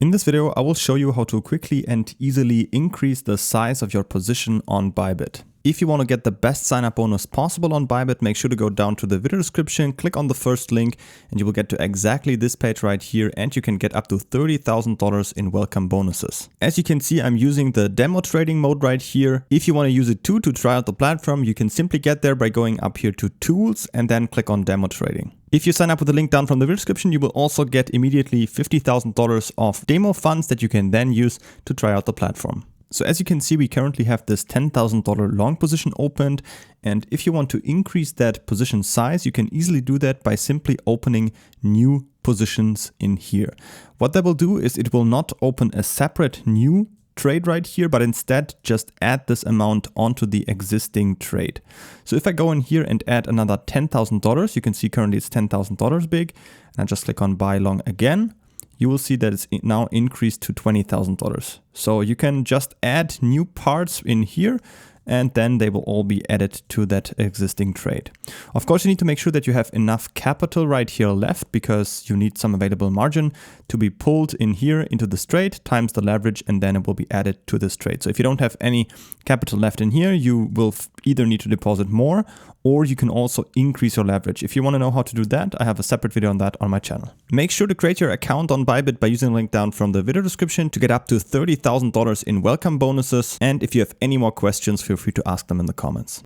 In this video, I will show you how to quickly and easily increase the size of your position on Bybit. If you want to get the best sign-up bonus possible on Bybit, make sure to go down to the video description, click on the first link, and you will get to exactly this page right here, and you can get up to $30,000 in welcome bonuses. As you can see, I'm using the demo trading mode right here. If you want to use it too to try out the platform, you can simply get there by going up here to Tools and then click on Demo Trading. If you sign up with the link down from the video description, you will also get immediately $50,000 of demo funds that you can then use to try out the platform. So as you can see, we currently have this $10,000 long position opened. And if you want to increase that position size, you can easily do that by simply opening new positions in here. What that will do is it will not open a separate new trade right here, but instead just add this amount onto the existing trade. So if I go in here and add another $10,000, you can see currently it's $10,000 big, and I just click on buy long again, you will see that it's now increased to $20,000. So you can just add new parts in here, and then they will all be added to that existing trade. Of course, you need to make sure that you have enough capital right here left, because you need some available margin to be pulled in here into this trade times the leverage, and then it will be added to this trade. So if you don't have any capital left in here, you will either need to deposit more, or you can also increase your leverage. If you want to know how to do that, I have a separate video on that on my channel. Make sure to create your account on Bybit by using the link down from the video description to get up to $30,000 in welcome bonuses. And if you have any more questions, feel free to ask them in the comments.